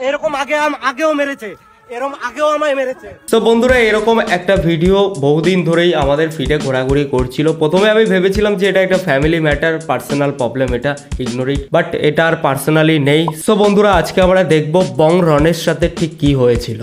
এরকম আগেও মেরেছে, এরকম আগেও আমায় মেরেছে। তো বন্ধুরা এরকম একটা ভিডিও বহুদিন ধরেই আমাদের ফিডে ঘোরাঘুরি করছিল। প্রথমে আমি ভেবেছিলাম যে এটা একটা ফ্যামিলি ম্যাটার, পার্সোনাল প্রবলেম, এটা ইগনোরই, বাট এটা আর পার্সোনালি নেই। সো বন্ধুরা আজকে আমরা দেখবো বং রনের সাথে ঠিক কি হয়েছিল।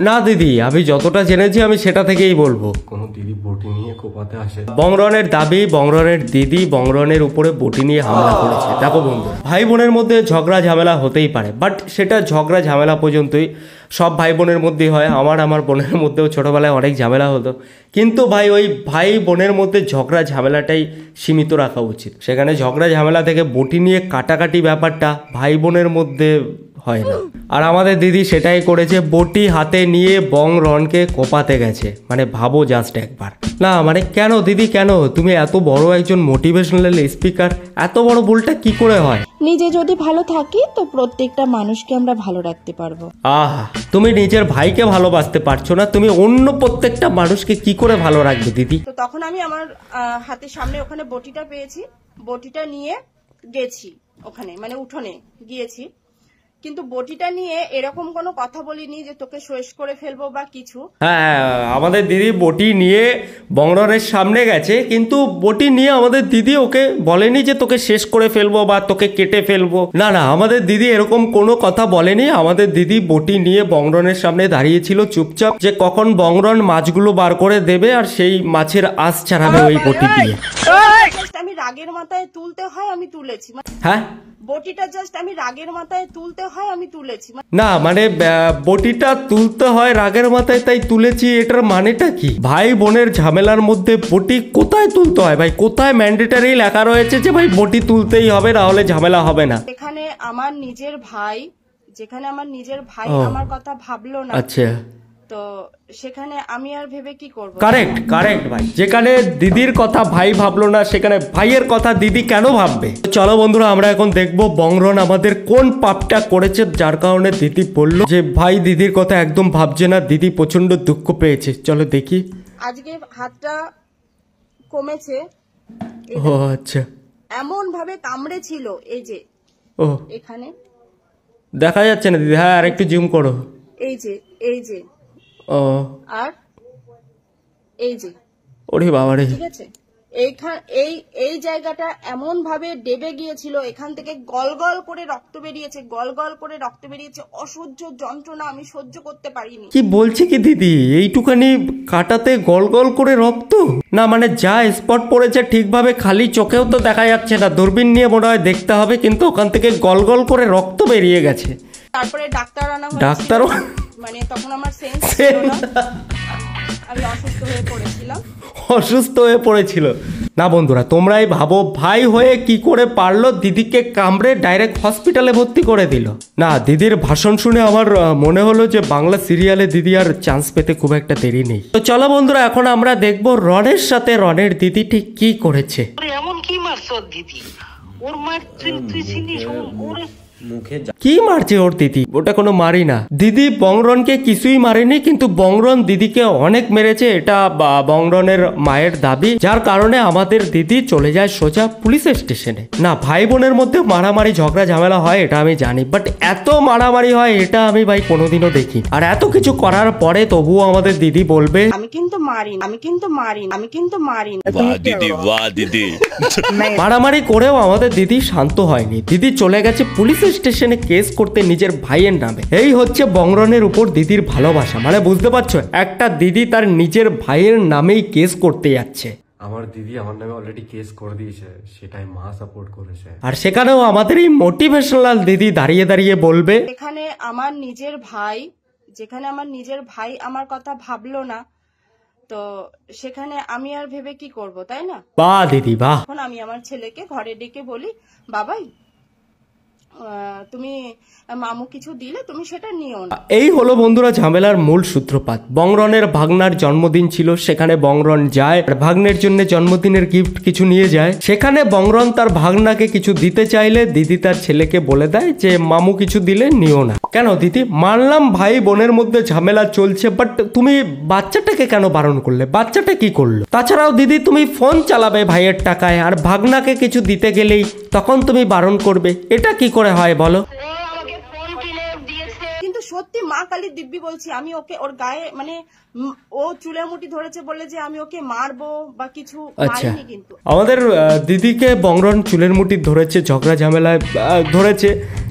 না দিদি, আমি যতটা জেনেছি আমি সেটা থেকেই বলবো। কোনো দিদি বটি নিয়ে কোপাতে আসে। বংরনের দাবি বংরনের দিদি বংরনের উপরে বটি নিয়ে হামলা করেছে। দেখো বন্ধু, ভাই বোনের মধ্যে ঝগড়া ঝামেলা হতেই পারে, বাট সেটা ঝগড়া ঝামেলা পর্যন্তই। সব ভাই বোনের মধ্যেই হয়, আমার বোনের মধ্যেও ছোটবেলায় অনেক ঝামেলা হতো, কিন্তু ভাই ওই ভাই বোনের মধ্যে ঝগড়া ঝামেলাটাই সীমিত রাখা উচিত। সেখানে ঝগড়া ঝামেলা থেকে বটি নিয়ে কাটাকাটি ব্যাপারটা ভাই বোনের মধ্যে হয় না। আর আমাদের দিদি সেটাই করেছে, বটি হাতে নিয়ে বং রনকে কোপাতে গেছে। মানে ভাবো জাস্ট একবার। না মানে কেন দিদি, কেন? তুমি এত বড় একজন মোটিভেশনাল স্পিকার, এত বড় ভুলটা কি করে হয়? নিজে যদি ভালো থাকি তো প্রত্যেকটা মানুষকে আমরা ভালো রাখতে পারবো। আহা, তুমি নিজের ভাইকে ভালোবাসতে পারছো না, তুমি অন্য প্রত্যেকটা মানুষকে কি করে ভালো রাখবে দিদি? তো তখন আমি আমার হাতের সামনে ওখানে বটিটা পেয়েছি, বটিটা নিয়ে গেছি ওখানে, মানে উঠোনে গিয়েছি, কিন্তু বটিটা নিয়ে এরকম কোনো কথা বলিনি যে তোকে শেষ করে ফেলবো বা কিছু। হ্যাঁ, আমাদের দিদি বটি নিয়ে বংরনের সামনে গেছে, কিন্তু বটি নিয়ে আমাদের দিদি ওকে বলেনি যে তোকে শেষ করে ফেলবো বা তোকে কেটে ফেলবো। না না, আমাদের দিদি এরকম কোনো কথা বলেনি। আমাদের দিদি বটি নিয়ে বংরনের সামনে দাঁড়িয়েছিল চুপচাপ, যে কখন বংরন মাছগুলো বার করে দেবে আর সেই মাছের আঁশ ছাড়াবে ওই বটি দিয়ে। আমি রাগের মাথায় তুলতে হয়, আমি তুলেছি। হ্যাঁ, বটিটা জাস্ট আমি রাগের মাথায় তুলতে হয়, আমি তুলেছি। না মানে বটিটা তুলতে হয় রাগের মাথায় তাই তুলেছি, এটার মানেটা কি? ভাই বোনের ঝামেলার মধ্যে বটি কোথায় তুলতে হয় ভাই? কোথায় ম্যান্ডেটারি লেখা রয়েছে যে ভাই বটি তুলতেই হবে, না হলে ঝামেলা হবে না? যেখানে আমার নিজের ভাই আমার কথা ভাবলো না, আচ্ছা, তো সেখানে আমি আর ভেবে কি করব? কারেক্ট ভাই। যেখানে দিদির কথা ভাই ভাবলো না, সেখানে ভাইয়ের কথা দিদি কেন ভাববে? চলো বন্ধুরা, আমরা এখন দেখবো বংরন আমাদের কোন পাপটা করেছে যার কারণে দিদি বললো যে ভাই দিদির কথা একদম ভাবছে না, দিদি প্রচন্ড দুঃখ পেয়েছে। চলো দেখি। আজকে হাতটা কমেছে। ও আচ্ছা, এমন ভাবে কামড়েছিল, এই যে ও এখানে দেখা যাচ্ছে না দিদি। হ্যাঁ, আর একটু জুম করো। এই যে ও, আর এই যে, ওরে বাবা রে, ঠিক আছে। এই জায়গাটা এমন ভাবে ডেবে গিয়েছিল, এখান থেকে গল গল করে রক্ত বেরিয়েছে, অসহ্য যন্ত্রণা, আমি সহ্য করতে পারিনি। কি বলছে কি দিদি? এইটুখানি কাটাতে গল গল করে রক্ত? না মানে যা স্পট পড়েছে ঠিকভাবে খালি চোখেও তো দেখা যাচ্ছে না, দূরবীন নিয়ে মনে হয় দেখতে হবে, কিন্তু ওখান থেকে গল গল করে রক্ত বেরিয়ে গেছে। তারপরে ডাক্তার আনা হয়েছিল। ডাক্তারও মানে তখন আমার সেন্স ছিল না, আমি অসুস্থ হয়ে পড়েছিল। না বন্ধুরা, তোমরাই ভাবো ভাই হয়ে কি করে পারলো দিদিকে কামড়ে ডাইরেক্ট হসপিটালে ভর্তি করে দিল। না, দিদির ভাষণ শুনে আমার মনে হলো যে বাংলা সিরিয়ালে দিদি আর চান্স পেতে খুব একটা দেরি নেই। তো চলো বন্ধুরা, এখন আমরা দেখবো রনের সাথে রনের দিদি ঠিক কি করেছে। এমন কি মারছো দিদি? ওর মার তুই চিনিস? মুখে কি মারছে ওর দিদি? ওটা কোনো মারি না। দিদি বংরনকে কিছুই মারেনি, কিন্তু বংরন দিদিকে অনেক মেরেছে, এটা বংরনের মায়ের দাবি, যার কারণে আমাদের দিদি চলে যায় সোজা পুলিশ স্টেশনে। না, ভাই বোনের মধ্যে মারামারি ঝগড়া ঝামেলা হয় এটা আমি জানি, বাট এত মারামারি হয় এটা আমি ভাই কোনোদিনও দেখি। আর এত কিছু করার পরে তবুও আমাদের দিদি বলবে আমি কিন্তু মারি। মারামারি করেও আমাদের দিদি শান্ত হয়নি। দিদি চলে গেছে পুলিশ স্টেশনে কেস করতে নিজের ভাইয়ের নামে। এই হচ্ছে বংরনের উপর দিদির ভালোবাসা। মানে বুঝতে পারছো, একটা দিদি তার নিজের ভাইয়ের নামেই কেস করতে যাচ্ছে। আমার দিদি আমার নামে অলরেডি কেস করে দিয়েছে, সেটাই মা সাপোর্ট করেছে। আর সেখানেও আমাদের এই মোটিভেশনাল দিদি দাঁড়িয়ে দাঁড়িয়ে বলবে যেখানে আমার নিজের ভাই আমার কথা ভাবলো না, তো সেখানে আমি আর ভেবে কি করব, তাই না? বাহ দিদি বাহ। এখন আমি আমার ছেলেকে ঘরে ডেকে বলি, বাবাই তুমি মামু কিছু দিলে তুমি সেটা নিও না। এই হলো বন্ধুরা ঝামেলার মূল সূত্রপাত। বংরনের ভাগনার জন্মদিন ছিল, সেখানে বংরন যায়, ভাগ্নের জন্য জন্মদিনের গিফট কিছু নিয়ে যায়। সেখানে বংরন তার ভাগনাকে কিছু দিতে চাইলে দিদি তার ছেলেকে বলে দেয় যে মামু কিছু দিলে নিও না। কেন দিদি, মানলাম ভাই বোনের মধ্যে ঝামেলা চলছে, বাট তুমি বাচ্চাটাকে কেন বারণ করলে? বাচ্চাটা কি করলো? তাছাড়াও দিদি তুমি ফোন চালাবে ভাইয়ের টাকায়, আর ভাগনাকে কিছু দিতে গেলেই তখন তুমি বারণ করবে, এটা কি করে হয় বলো? ও আমাকে ফোন কিনে দিয়েছে। কিন্তু সত্যি মা কালী দিব্যি বলছি, আমি ওকে ওর গায়ে মানে ও চুলের মুঠি ধরেছে বলে যে আমি ওকে মারবো বা কিছু, আচ্ছা, মারিনি কিন্তু। আমাদের দিদিকে বংরন চুলের মুঠি ধরেছে, ঝগড়া ঝামেলায় ধরেছে,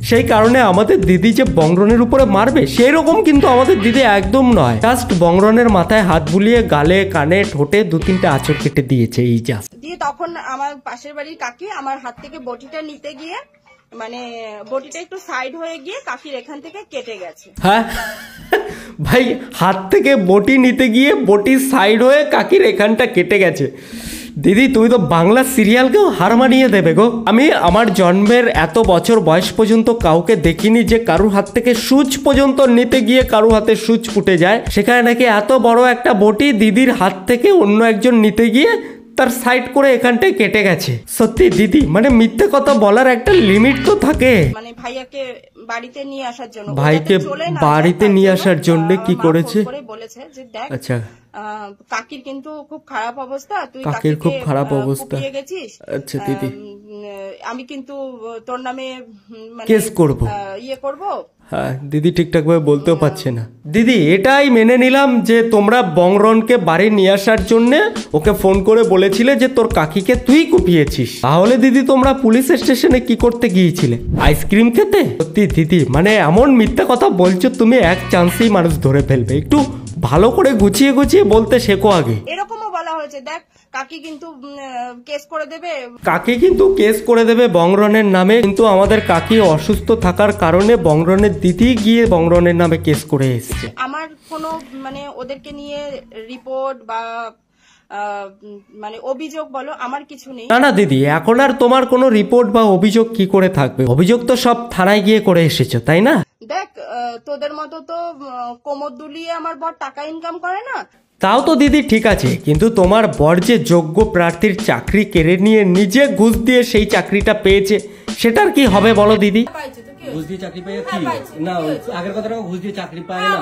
সেই কারণে আমাদের দিদি যে বংরনের উপরে মারবে সেই রকম কিন্তু আমাদের দিদি একদম নয়। জাস্ট বংরনের মাথায় হাত বুলিয়ে গালে কানে ঠোঁটে 2-3টে আঁচড় কেটে দিয়েছে, এই জাস্ট। দিয়ে তখন আমার পাশের বাড়ির কাকি আমার হাত থেকে বটিটা নিতে গিয়ে মানে বটিটা একটু সাইড হয়ে গিয়ে কাকির এখান থেকে কেটে গেছে। হ্যাঁ ভাই, হাত থেকে বটি নিতে গিয়ে বটি সাইড হয়ে কাকির এখানটা কেটে গেছে। দিদি তুমি তো বাংলা সিরিয়ালকেও হার মানিয়ে দেবে গো। আমি আমার জন্মের এত বছর বয়স পর্যন্ত কাউকে দেখিনি যে কারুর হাত থেকে সুচ পর্যন্ত নিতে গিয়ে কারুর হাতে সুচ ফুটে যায়। সেখানে নাকি এত বড় একটা বটি দিদির হাত থেকে অন্য একজন নিতে গিয়ে তার সাইড করে এখানটায় কেটে গেছে। সত্যি দিদি, মানে মিথ্যে কথা বলার একটা লিমিট তো থাকে। মানে ভাইয়াকে বাড়িতে নিয়ে আসার জন্য, ভাইকে ওটাতে চলে না যায়, বাড়িতে তার নিয়ে জন্য, আসার জন্য কি মা করেছে? ফোন করে বলেছে যে দেখ আচ্ছা, কাকির কিন্তু খুব খারাপ অবস্থা, তুই কাকির খুব কাকিকে, খারাপ অবস্থা। কুপিয়ে গেছিস। আচ্ছা দিদি, আমি কিন্তু তোর নামে মানে কেস করব। ইয়ে করব। হ্যাঁ দিদি ঠিকঠাক ভাবে বলতেও পারছে না। দিদি এটাই মেনে নিলাম যে তোমরা বংরনকে বাড়ি নিয়ে আসার জন্য ওকে ফোন করে বলেছিলে যে তোর কাকিকে তুই কুপিয়েছিস। তাহলে দিদি তোমরা পুলিশ স্টেশনে কি করতে গিয়েছিলে? আইসক্রিম খেতে? সত্যি দিদি, মানে এমন মিথ্যা কথা বলছো তুমি, এক চান্সেই মানুষ ধরে ফেলবে। একটু ভালো করে গুছিয়ে গুছিয়ে বলতে শেখো আগে। এরকমও বলা হয়েছে, দেখ কাকি কিন্তু কেস করে দেবে। কাকি কিন্তু কেস করে দেবে বংরনের নামে, কিন্তু আমাদের কাকি অসুস্থ থাকার কারণে বংরনের দিদি গিয়ে বংরনের নামে কেস করে এসছে। আমার কোনো মানে ওদেরকে নিয়ে রিপোর্ট বা মানে অভিযোগ বলো আমার কিছু নেই। না না দিদি, এখন আর তোমার কোনো রিপোর্ট বা অভিযোগ কি করে থাকবে? অভিযোগ তো সব থানায় গিয়ে করে এসেছো, তাই না? দেখ তোদের মতো তো কোমর দুলিয়ে আমার বর টাকা ইনকাম করে না। তাও তো দিদি ঠিক আছে, কিন্তু তোমার বর যে যোগ্য প্রার্থীর চাকরি কেড়ে নিয়ে নিজে ঘুষ দিয়ে সেই চাকরিটা পেয়েছে, সেটার কি হবে বলো দিদি? ঘুষ দিয়ে চাকরি পায় কি না, আগের কথাটা ঘুষ দিয়ে চাকরি পায় না।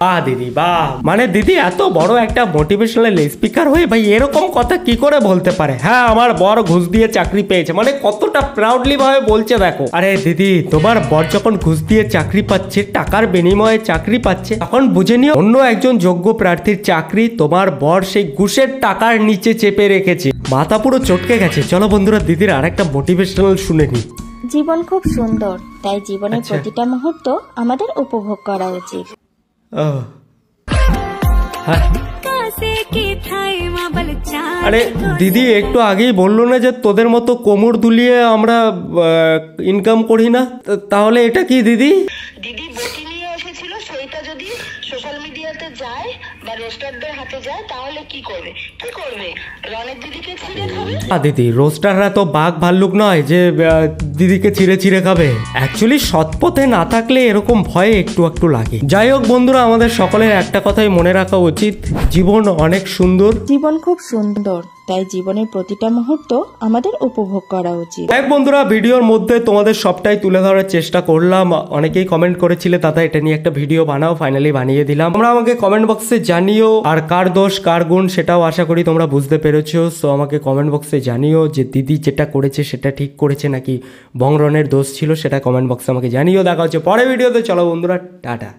বাহ দিদি বাহ, মানে দিদি এত বড় একটা মোটিভেশনাল স্পিকার হয়ে ভাই এরকম কথা কি করে বলতে পারে? হ্যাঁ আমার বর ঘুষ দিয়ে চাকরি পেয়েছে, মানে কতটা প্রাউডলি ভাবে বলছে দেখো। আরে দিদি, তোমার বর যখন ঘুষ দিয়ে চাকরি পাচ্ছে, টাকার বিনিময়ে চাকরি পাচ্ছে, তখন বুঝে নিও অন্য একজন যোগ্য প্রার্থীর চাকরি তোমার বর সেই ঘুষের টাকার নিচে চেপে রেখেছে। মাথা পুরো চটকে গেছে। চলো বন্ধুরা, দিদির আর একটা মোটিভেশনাল শুনে নি। জীবন খুব সুন্দর, তাই জীবনের প্রতিটা মুহূর্ত আমাদের উপভোগ করা উচিত। আরে দিদি একটু আগেই বললো না যে তোদের মতো কোমর দুলিয়ে আমরা ইনকাম করি না? তাহলে এটা কি দিদি? দিদি বটি নিয়ে এসেছিল, সেইটা যদি সোশ্যাল মিডিয়াতে যায় বা রোস্টারদের হাতে যায় তাহলে কি করবে? কি করবে? রনের দিদিকে ছিঁড়ে খাবে। দিদি রোস্টাররা তো বাঘ ভাল্লুক নয় যে দিদিকে চিড়ে চিড়ে খাবে। অ্যাকচুয়ালি সৎ পথে না থাকলে এরকম ভয় একটু একটু লাগে। যাই হোক বন্ধুরা, আমাদের সকলের একটা কথাই মনে রাখা উচিত, জীবন অনেক সুন্দর। জীবন খুব সুন্দর, তাই জীবনের প্রতিটা মুহূর্ত আমাদের উপভোগ করা উচিত। এক বন্ধুরা, ভিডিওর মধ্যে তোমাদের সবটাই তুলে ধরার চেষ্টা করলাম। অনেকেই কমেন্ট করেছিলে দাদা এটা নিয়ে একটা ভিডিও বানাও, ফাইনালি বানিয়ে দিলাম। তোমরা আমাকে কমেন্ট বক্সে জানিও, আর কার দোষ কার গুণ সেটাও আশা করি তোমরা বুঝতে পেরেছো। সো আমাকে কমেন্ট বক্সে জানিও যে দিদি যেটা করেছে সেটা ঠিক করেছে নাকি বংরনের দোষ ছিল, সেটা কমেন্ট বক্সে আমাকে জানিও। দেখা হচ্ছে পরে ভিডিওতে। চলো বন্ধুরা, টাটা।